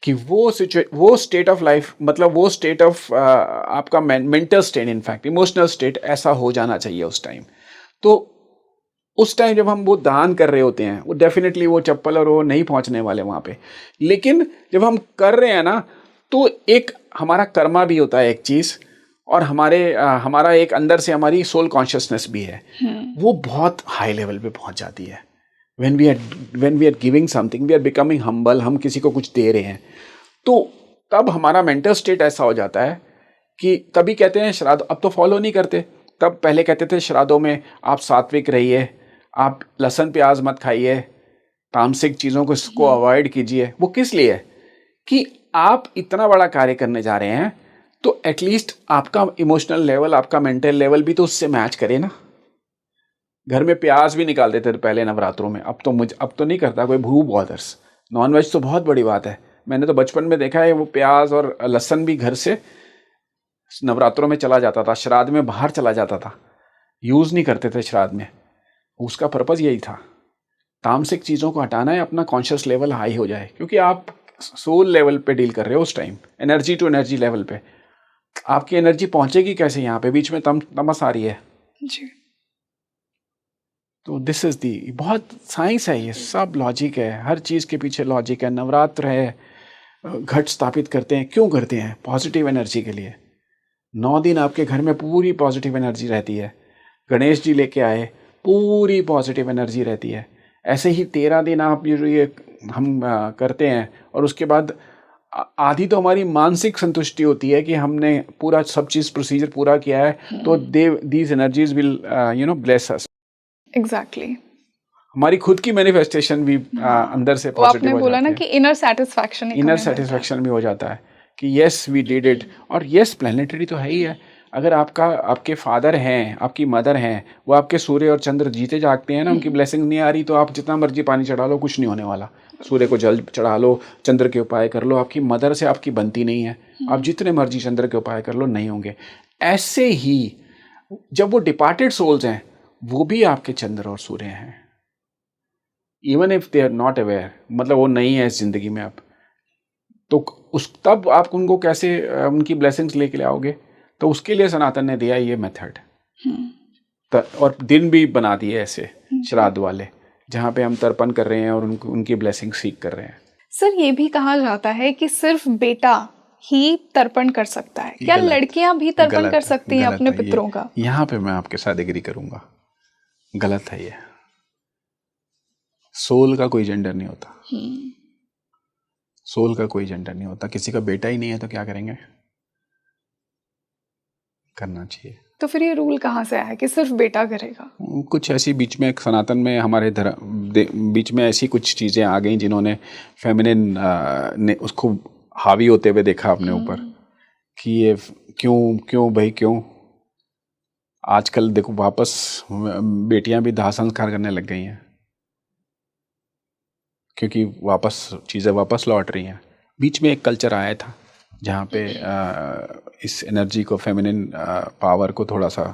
कि वो स्टेट ऑफ लाइफ, मतलब वो स्टेट ऑफ आपका mental state, in fact emotional state ऐसा हो जाना चाहिए उस टाइम। तो उस टाइम जब हम वो दान कर रहे होते हैं, वो डेफिनेटली वो चप्पल और वो नहीं पहुंचने वाले वहां पे, लेकिन जब हम कर रहे हैं ना, तो एक हमारा कर्मा भी होता है एक चीज, और हमारा एक अंदर से हमारी सोल कॉन्शियसनेस भी है, वो बहुत हाई लेवल पे पहुंच जाती है। when we are giving something, we are becoming humble, हम किसी को कुछ दे रहे हैं, तो तब हमारा मेंटल स्टेट ऐसा हो जाता है कि तभी कहते हैं श्राद्ध, अब तो फॉलो नहीं करते, तब पहले कहते थे श्राद्धों में आप सात्विक रहिए, आप लहसुन प्याज मत खाइए, तामसिक चीज़ों को इसको अवॉइड कीजिए। वो किस लिए? कि आप इतना बड़ा कार्य करने जा रहे हैं, तो एटलीस्ट आपका इमोशनल लेवल, आपका मेंटल लेवल भी तो उससे मैच करे ना। घर में प्याज भी निकाल देते थे पहले नवरात्रों में, अब तो नहीं करता कोई, भू बॉदर्स। नॉनवेज तो बहुत बड़ी बात है, मैंने तो बचपन में देखा है, वो प्याज और लहसुन भी घर से नवरात्रों में चला जाता था, श्राद्ध में बाहर चला जाता था, यूज़ नहीं करते थे श्राद्ध में। उसका पर्पज़ यही था, तामसिक चीज़ों को हटाना है, अपना कॉन्शियस लेवल हाई हो जाए, क्योंकि आप सोल लेवल पे डील कर रहे हो उस time, energy to energy level पे। आपकी एनर्जी पहुंचेगी कैसे? यहाँ पे बीच में तमस आ रही है जी। तो दिस इज दी, बहुत साइंस है, ये सब लॉजिक है, हर चीज़ के पीछे लॉजिक है। नवरात्र है, घट स्थापित करते हैं, क्यों करते हैं? पॉजिटिव एनर्जी के लिए। 9 दिन आपके घर में पूरी पॉजिटिव एनर्जी रहती है। गणेश जी लेके आए, पूरी पॉजिटिव एनर्जी रहती है। ऐसे ही 13 दिन आप ये हम करते हैं, और उसके बाद आधी तो हमारी मानसिक संतुष्टि होती है कि हमने पूरा सब चीज़ प्रोसीजर पूरा किया है, तो these energies will bless us. Exactly. हमारी खुद की मैनिफेस्टेशन भी अंदर से पॉजिटिव हो जाती है। आपने बोला ना कि इनर सेटिस्फैक्शन भी हो जाता है कि यस वी डिड इट। और यस, प्लानिटरी तो है ही है। अगर आपके फादर हैं, आपकी मदर हैं, वो आपके सूर्य और चंद्र जीते जागते हैं ना, उनकी ब्लेसिंग नहीं आ रही, तो आप जितना मर्जी पानी चढ़ा लो, कुछ नहीं होने वाला। सूर्य को जल चढ़ा लो, चंद्र के उपाय कर लो, आपकी मदर से आपकी बनती नहीं है, आप जितने मर्जी चंद्र के उपाय कर लो, नहीं होंगे। ऐसे ही जब वो डिपार्टेड सोल्स हैं, वो भी आपके चंद्र और सूर्य हैं, even if they are not aware, मतलब वो नहीं है इस जिंदगी में अब, तो तब आप उनको कैसे उनकी ब्लेसिंग्स लेके आओगे? तो उसके लिए सनातन ने दिया ये मेथड, और दिन भी बना दिए ऐसे श्राद्ध वाले, जहाँ पे हम तर्पण कर रहे हैं और उनकी ब्लेसिंग सीख कर रहे हैं। सर, ये भी कहा जाता है कि सिर्फ बेटा ही तर्पण कर सकता है, क्या लड़कियां भी तर्पण कर सकती हैं अपने पितरों का? यहाँ पे मैं आपके साथ एग्री करूंगा, गलत है ये। सोल का कोई जेंडर नहीं होता, सोल का कोई जेंडर नहीं होता। किसी का बेटा ही नहीं है तो क्या करेंगे? करना चाहिए। तो फिर ये रूल कहाँ से आया कि सिर्फ बेटा करेगा? कुछ ऐसी बीच में सनातन में हमारे बीच में ऐसी कुछ चीज़ें आ गई जिन्होंने फेमिनिन ने उसको हावी होते हुए देखा अपने ऊपर, कि ये क्यों भाई क्यों? आजकल देखो वापस बेटियां भी दाह संस्कार करने लग गई हैं, क्योंकि चीज़ें वापस लौट रही हैं। बीच में एक कल्चर आया था जहाँ पे इस एनर्जी को, फेमिनिन पावर को थोड़ा सा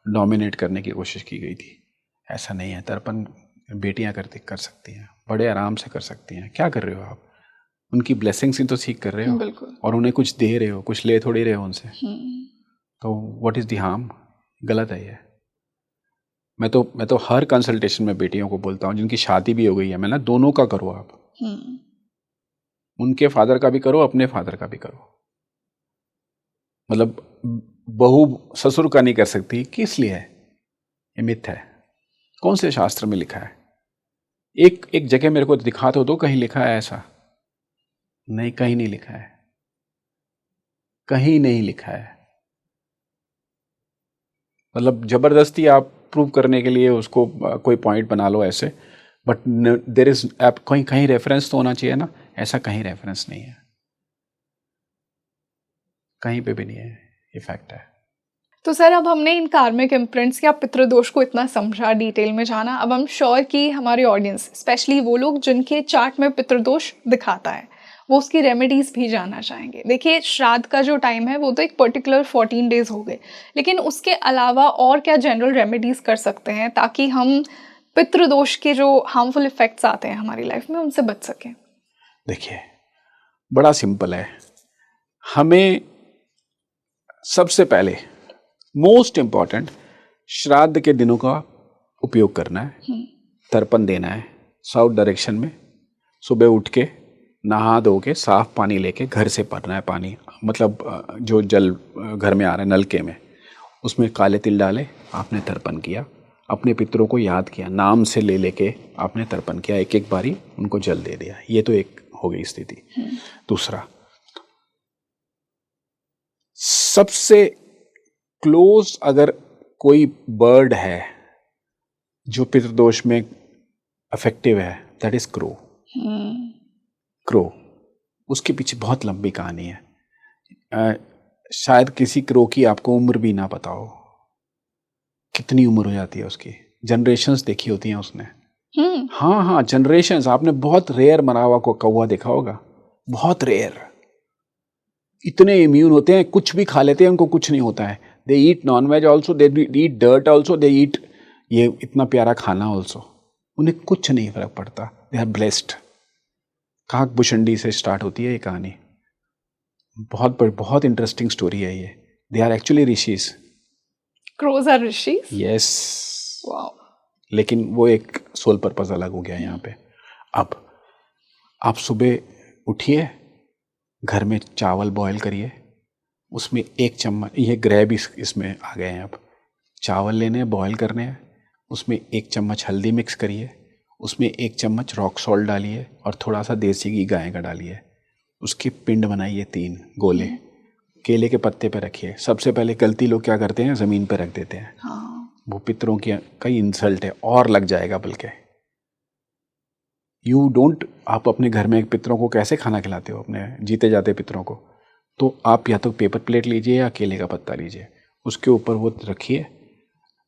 डोमिनेट करने की कोशिश की गई थी। ऐसा नहीं है, तर्पण बेटियां कर सकती हैं, बड़े आराम से कर सकती हैं। क्या कर रहे हो आप? उनकी ब्लेसिंग्स ही तो सीख कर रहे हो, बिल्कुल। और उन्हें कुछ दे रहे हो, कुछ ले थोड़ी रहे हो उनसे। तो व्हाट इज द हार्म? गलत है ये। मैं तो हर कंसल्टेशन में बेटियों को बोलता हूँ जिनकी शादी भी हो गई है, मैं ना, दोनों का करो आप। उनके फादर का भी करो, अपने फादर का भी करो। मतलब बहू ससुर का नहीं कर सकती, किस लिए है? ये मिथ है। कौन से शास्त्र में लिखा है? एक जगह मेरे को दिखा तो दो कहीं लिखा है ऐसा। नहीं, कहीं नहीं लिखा है, कहीं नहीं लिखा है। मतलब जबरदस्ती आप प्रूव करने के लिए उसको कोई पॉइंट बना लो ऐसे, बट देर इज कहीं कहीं रेफरेंस तो होना चाहिए ना। ऐसा कहीं रेफरेंस नहीं है, कहीं पे भी नहीं है, ये फैक्ट है। तो सर, अब हमने इन कार्मिक इम्प्रिंट्स या पितृदोष को इतना समझा, डिटेल में जाना, अब हम श्योर कि हमारे ऑडियंस, स्पेशली वो लोग जिनके चार्ट में पितृदोष दिखाता है, वो उसकी रेमेडीज भी जानना चाहेंगे। देखिए, श्राद्ध का जो टाइम है वो तो एक पर्टिकुलर 14 डेज हो गए, लेकिन उसके अलावा और क्या जनरल रेमेडीज कर सकते हैं ताकि हम पितृदोष के जो हार्मफुल इफेक्ट्स आते हैं हमारी लाइफ में उनसे बच सकें? देखिए, बड़ा सिंपल है। हमें सबसे पहले मोस्ट इंपॉर्टेंट श्राद्ध के दिनों का उपयोग करना है। तर्पण देना है साउथ डायरेक्शन में। सुबह उठ के नहा धो के साफ पानी लेके घर से भरना है पानी, मतलब जो जल घर में आ रहा है नलके में, उसमें काले तिल डाले, आपने तर्पण किया, अपने पितरों को याद किया, नाम से ले लेके आपने तर्पण किया, एक एक बारी उनको जल दे दिया। ये तो एक हो गई स्थिति। दूसरा, सबसे क्लोज अगर कोई बर्ड है जो पितृदोष में अफेक्टिव है, दैट इज क्रो। क्रो, उसके पीछे बहुत लंबी कहानी है। शायद किसी क्रो की आपको उम्र भी ना पता हो, कितनी उम्र हो जाती है उसकी, जनरेशंस देखी होती हैं उसने। हाँ, जनरेशंस। आपने बहुत रेयर मरा हुआ को कौवा देखा होगा, बहुत रेयर। इतने इम्यून होते हैं, कुछ भी खा लेते हैं, उनको कुछ नहीं होता है। दे ईट नॉन वेज ऑल्सो, दे ईट डर्ट ऑल्सो, दे ईट ये इतना प्यारा खाना ऑल्सो, उन्हें कुछ नहीं फर्क पड़ता। They are blessed. Kak Bhushundi से स्टार्ट होती है ये कहानी। बहुत इंटरेस्टिंग स्टोरी है ये। They are actually rishis. Crows are rishis? Yes. Wow. लेकिन वो एक सोल पर्पस अलग हो गया यहाँ पे। अब आप सुबह उठिए, घर में चावल बॉईल करिए, उसमें 1 चम्मच, ये ग्रेव इसमें आ गए हैं। अब चावल लेने हैं, बॉईल करने हैं, उसमें 1 चम्मच हल्दी मिक्स करिए, उसमें 1 चम्मच रॉक सॉल्ट डालिए और थोड़ा सा देसी घी गाय का डालिए। उसके पिंड बनाइए 3 गोले, केले के पत्ते पे रखिए। सबसे पहले गलती लोग क्या करते हैं, ज़मीन पे रख देते हैं। वो पितरों की कई इंसल्ट है, और लग जाएगा बल्कि। यू डोंट, आप अपने घर में पितरों को कैसे खाना खिलाते हो, अपने जीते जाते पितरों को? तो आप या तो पेपर प्लेट लीजिए या केले का पत्ता लीजिए, उसके ऊपर वो रखिए,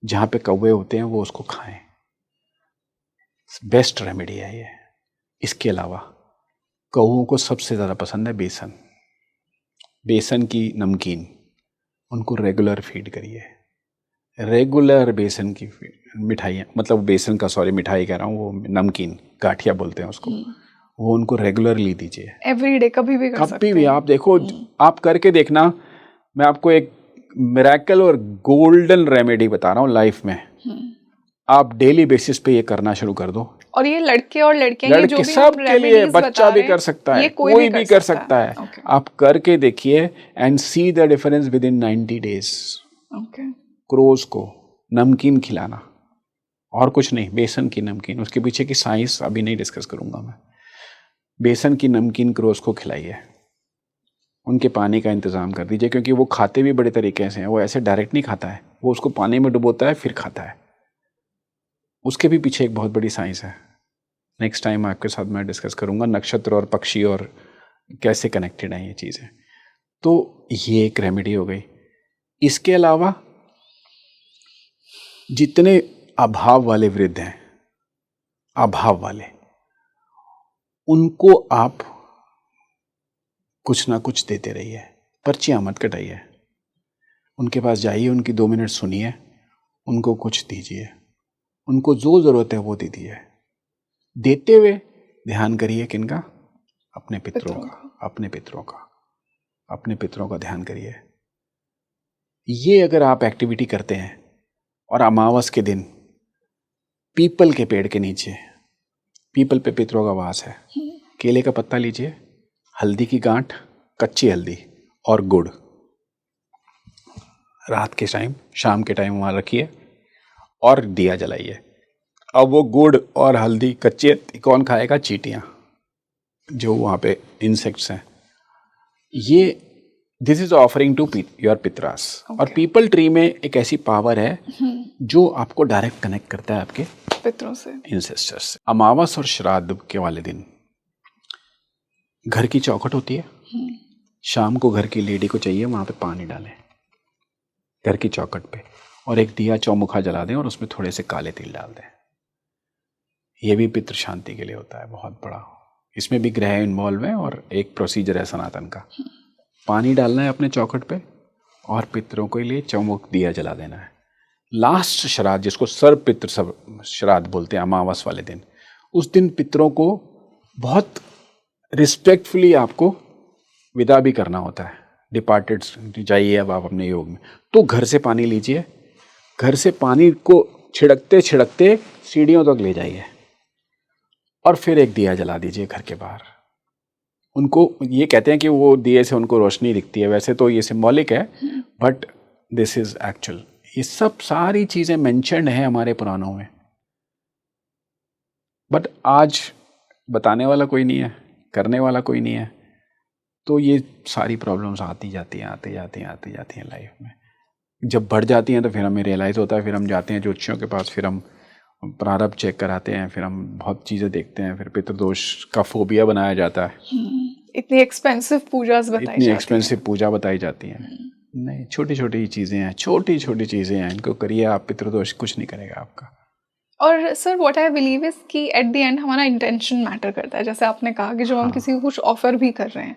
जहाँ पे कौवे होते हैं वो उसको खाएं। बेस्ट रेमेडी है ये। इसके अलावा कौवों को सबसे ज़्यादा पसंद है बेसन, बेसन की नमकीन, उनको रेगुलर फीड करिए। रेगुलर बेसन की मिठाइयाँ, मतलब बेसन का, सॉरी मिठाई कह रहा हूँ, वो नमकीन, गाठिया बोलते हैं उसको, वो उनको रेगुलरली दीजिए। एवरीडे, कभी भी कर सकते हैं। भी आप देखो, आप करके देखना। मैं आपको एक मिरेकल और गोल्डन रेमेडी बता रहा हूँ लाइफ में। आप डेली बेसिस पे ये करना शुरू कर दो। और ये लड़के और लड़कियां, ये जो भी सब के लिए, बच्चा भी कर सकता है, कोई भी कर सकता है। आप करके देखिए and see the difference within 90 days. Crows को नमकीन खिलाना, और कुछ नहीं, बेसन की नमकीन। उसके पीछे की साइंस अभी नहीं डिस्कस करूंगा मैं। बेसन की नमकीन क्रोज को खिलाइए, उनके पानी का इंतज़ाम कर दीजिए, क्योंकि वो खाते भी बड़े तरीके से हैं। वो ऐसे डायरेक्ट नहीं खाता है, वो उसको पानी में डुबोता है फिर खाता है। उसके भी पीछे एक बहुत बड़ी साइंस है। नेक्स्ट टाइम आपके साथ मैं डिस्कस करूंगा, नक्षत्र और पक्षी और कैसे कनेक्टेड हैं ये चीज़ें। तो ये एक रेमेडी हो गई। इसके अलावा जितने अभाव वाले वृद्ध हैं, अभाव वाले, उनको आप कुछ ना कुछ देते रहिए, पर्चियाँ मत कटाइए। उनके पास जाइए, उनकी 2 मिनट सुनिए, उनको कुछ दीजिए, उनको जो ज़रूरत है वो दे दीजिए। देते हुए ध्यान करिए किनका, अपने पितरों का, अपने पितरों का ध्यान करिए। ये अगर आप एक्टिविटी करते हैं और अमावस के दिन पीपल के पेड़ के नीचे, पीपल पे पितरों का वास है, केले का पत्ता लीजिए, हल्दी की गांठ, कच्ची हल्दी और गुड़, रात के टाइम, शाम के टाइम वहाँ रखिए और दिया जलाइए। अब वो गुड़ और हल्दी, कच्ची हल्दी कौन खाएगा? चींटियाँ, जो वहाँ पे इंसेक्ट्स हैं। ये this is offering to your pitras. और पीपल ट्री में एक ऐसी पावर है जो आपको डायरेक्ट कनेक्ट करता है आपके पितरों से, इंसेस्टर्स से। अमावस और श्राद्ध के वाले दिन घर की चौखट होती है, शाम को घर की लेडी को चाहिए वहां पे पानी डालें घर की चौखट पे, और एक दिया चौमुखा जला दें और उसमें थोड़े से काले तिल डाल दें। ये भी पितृ शांति के लिए होता है, बहुत बड़ा। इसमें भी ग्रह इन्वॉल्व है और एक प्रोसीजर है सनातन का। पानी डालना है अपने चौखट पे और पितरों के लिए चौमुख दिया जला देना है। लास्ट श्राद्ध, जिसको सर्व पितृ श्राद्ध बोलते हैं, अमावस वाले दिन, उस दिन पितरों को बहुत रिस्पेक्टफुली आपको विदा भी करना होता है। डिपार्टेड जाइए अब आप अपने योग में, तो घर से पानी लीजिए, घर से पानी को छिड़कते छिड़कते सीढ़ियों तक ले जाइए और फिर एक दिया जला दीजिए घर के बाहर। उनको ये कहते हैं कि वो दिए से उनको रोशनी दिखती है, वैसे तो ये सिंबॉलिक है, बट दिस इज एक्चुअल। ये सब सारी चीज़ें मेंशन्ड हैं हमारे पुराणों में, बट आज बताने वाला कोई नहीं है, करने वाला कोई नहीं है, तो ये सारी प्रॉब्लम्स आती जाती हैं लाइफ में। जब बढ़ जाती हैं तो फिर हमें रियलाइज़ होता है, फिर हम जाते हैं ज्योतिषियों के पास, फिर हम प्रारब्ध चेक कराते हैं, फिर हम बहुत चीज़ें देखते हैं, फिर पितृदोष का फोबिया बनाया जाता है। इतनी एक्सपेंसिव पूजा बताई जाती है। नहीं, छोटी छोटी चीज़ें हैं, छोटी छोटी चीज़ें हैं, इनको करिए आप, पितृदोष कुछ नहीं करेगा आपका। और sir what I believe is कि एट द एंड हमारा इंटेंशन मैटर करता है। जैसे आपने कहा कि जब हम किसी को कुछ ऑफर भी कर रहे हैं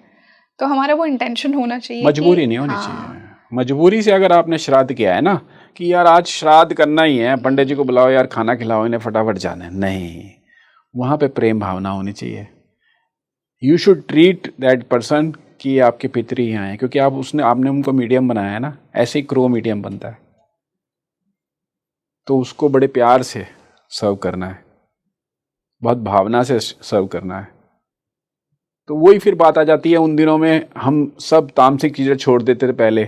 तो हमारा वो इंटेंशन होना चाहिए, मजबूरी नहीं होनी चाहिए। मजबूरी से अगर आपने श्राद्ध किया है ना कि यार आज श्राद्ध करना ही है, पंडित जी को बुलाओ यार, खाना खिलाओ इन्हें, फटाफट जाना है, नहीं, वहाँ पे प्रेम भावना होनी चाहिए। You should treat that person कि आपके पितृ ही आए, क्योंकि आपने उनको मीडियम बनाया है ना, ऐसे ही क्रो मीडियम बनता है, तो उसको बड़े प्यार से सर्व करना है, बहुत भावना से सर्व करना है। तो वही फिर बात आ जाती है, उन दिनों में हम सब तामसिक चीज़ें छोड़ देते थे पहले,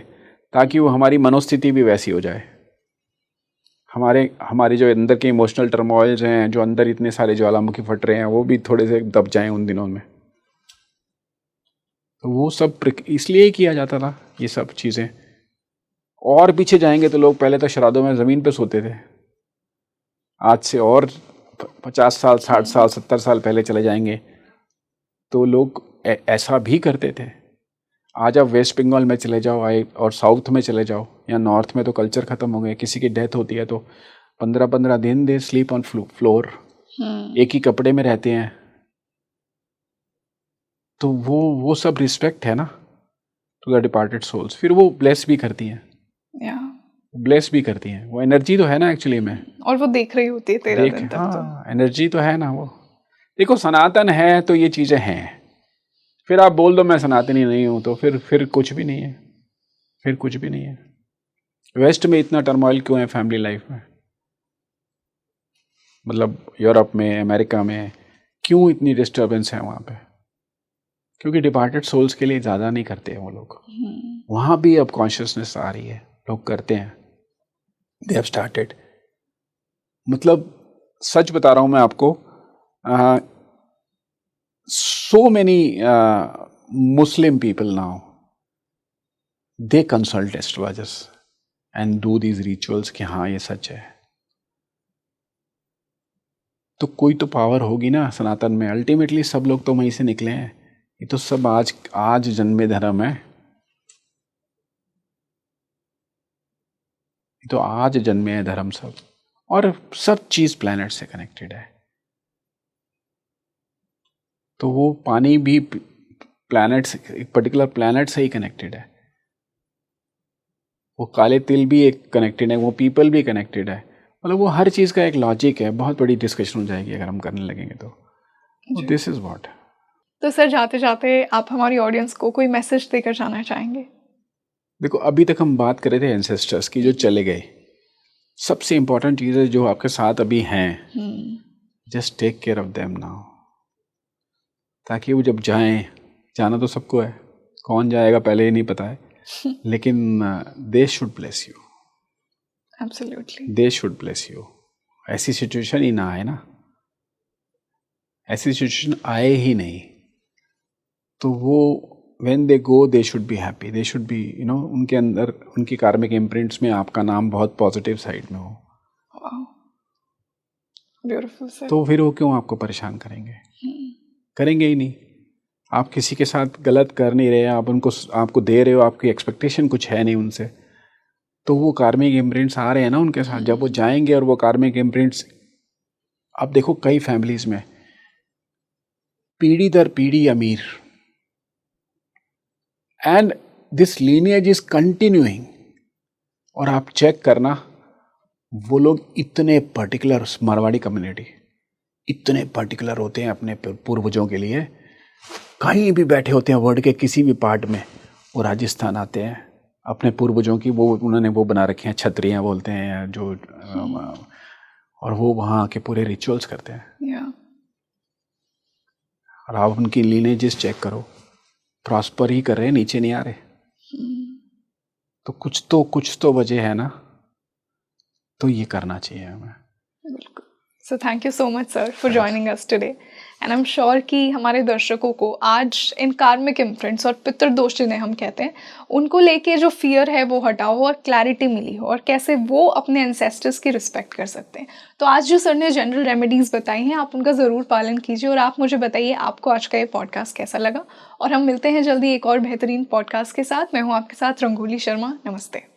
ताकि वो हमारी मनोस्थिति भी वैसी हो जाए। हमारे जो अंदर के इमोशनल टर्मोइल्स हैं, जो अंदर इतने सारे ज्वालामुखी फट रहे हैं, वो भी थोड़े से दब जाएं उन दिनों में। तो वो सब इसलिए ही किया जाता था ये सब चीज़ें। और पीछे जाएंगे तो लोग पहले तो श्राद्धों में ज़मीन पे सोते थे। आज से और 50 साल, 60 साल, 70 साल पहले चले जाएंगे तो लोग ऐसा भी करते थे। आज आप वेस्ट बंगाल में चले जाओ और साउथ में चले जाओ या नॉर्थ में, तो कल्चर ख़त्म हो गए। किसी की डेथ होती है तो 15-15 दिन दे स्लीप ऑन फ्लोर, एक ही कपड़े में रहते हैं। तो वो सब रिस्पेक्ट है ना टू द डिपार्टेड सोल्स। फिर वो ब्लेस भी करती हैं, ब्लेस भी करती हैं। वो एनर्जी तो है ना एक्चुअली में, और वो देख रही होती है 13 दिन तक। हाँ, एनर्जी तो है ना। वो देखो सनातन है तो ये चीज़ें हैं। फिर आप बोल दो मैं सनातनी नहीं हूँ तो फिर कुछ भी नहीं है, फिर कुछ भी नहीं है। वेस्ट में इतना टर्मोइल क्यों है फैमिली लाइफ में? मतलब यूरोप में, अमेरिका में क्यों इतनी डिस्टर्बेंस है वहाँ पे? क्योंकि डिपार्टेड सोल्स के लिए ज़्यादा नहीं करते हैं वो लोग। वहाँ भी अब कॉन्शियसनेस आ रही है, लोग करते हैं, दे हैव स्टार्टेड। मतलब सच बता रहा हूँ मैं आपको, so many Muslim people now, they consult astrologers and do these rituals कि हाँ ये सच है। तो कोई तो पावर होगी ना सनातन में। अल्टीमेटली सब लोग तो वहीं से निकले हैं। ये तो सब आज जन्मे धर्म है। ये तो आज जन्मे हैं धर्म सब, और सब चीज़ प्लैनेट से कनेक्टेड है। तो वो पानी भी प्लैनेट से, एक पर्टिकुलर प्लैनेट से ही कनेक्टेड है। वो काले तिल भी एक कनेक्टेड है, वो पीपल भी कनेक्टेड है। मतलब वो हर चीज़ का एक लॉजिक है। बहुत बड़ी डिस्कशन हो जाएगी अगर हम करने लगेंगे तो दिस इज व्हाट। तो सर जाते जाते आप हमारी ऑडियंस को कोई मैसेज देकर जाना चाहेंगे? देखो, अभी तक हम बात कर रहे थे एंसेस्टर्स की जो चले गए। सबसे इम्पोर्टेंट चीज़ है जो आपके साथ अभी हैं, just take care of them now, ताकि वो जब जाएं, जाना तो सबको है, कौन जाएगा पहले ही नहीं पता है, लेकिन they should bless you, absolutely they should bless you. ऐसी सिचुएशन ही ना आए ना, ऐसी सिचुएशन आए ही नहीं, तो वो when they go they should be happy, they should be उनके अंदर उनकी कार्मिक इम्प्रिंट्स में आपका नाम बहुत पॉजिटिव साइड में हो। Beautiful sir. तो फिर वो क्यों आपको परेशान करेंगे? करेंगे ही नहीं। आप किसी के साथ गलत कर नहीं रहे, आप उनको आपको दे रहे हो, आपकी एक्सपेक्टेशन कुछ है नहीं उनसे, तो वो कार्मिक इम्प्रिंट्स आ रहे हैं ना उनके साथ। जब वो जाएंगे और वो कार्मिक इम्प्रिंट्स, आप देखो कई फैमिलीज में पीढ़ी दर पीढ़ी अमीर, and this lineage is continuing, और आप चेक करना वो लोग इतने पर्टिकुलर, मारवाड़ी कम्युनिटी इतने पर्टिकुलर होते हैं अपने पूर्वजों के लिए, कहीं भी बैठे होते हैं वर्ल्ड के किसी भी पार्ट में, वो राजस्थान आते हैं अपने पूर्वजों की, वो उन्होंने वो बना रखे हैं, छतरियाँ बोलते हैं जो, और वो वहाँ आके पूरे रिचुअल्स करते हैं। और आप उनकी लीनेजेस चेक करो, प्रॉस्पर ही कर रहे हैं, नीचे नहीं आ रहे। तो कुछ तो वजह है ना, तो ये करना चाहिए हमें। बिल्कुल। So thank you so much sir for joining us today, and I am sure कि हमारे दर्शकों को आज इन कार्मिक इम्प्रिंट्स और पितृदोष जिन्हें हम कहते हैं, उनको लेके जो फियर है वो हटा हो और क्लैरिटी मिली हो, और कैसे वो अपने एंसेस्टर्स की रिस्पेक्ट कर सकते हैं। तो आज जो सर ने जनरल रेमेडीज़ बताई हैं, आप उनका ज़रूर पालन कीजिए, और आप मुझे बताइए आपको आज का ये पॉडकास्ट कैसा लगा, और हम मिलते हैं जल्दी एक और बेहतरीन पॉडकास्ट के साथ। मैं हूँ आपके साथ रंगोली शर्मा। नमस्ते।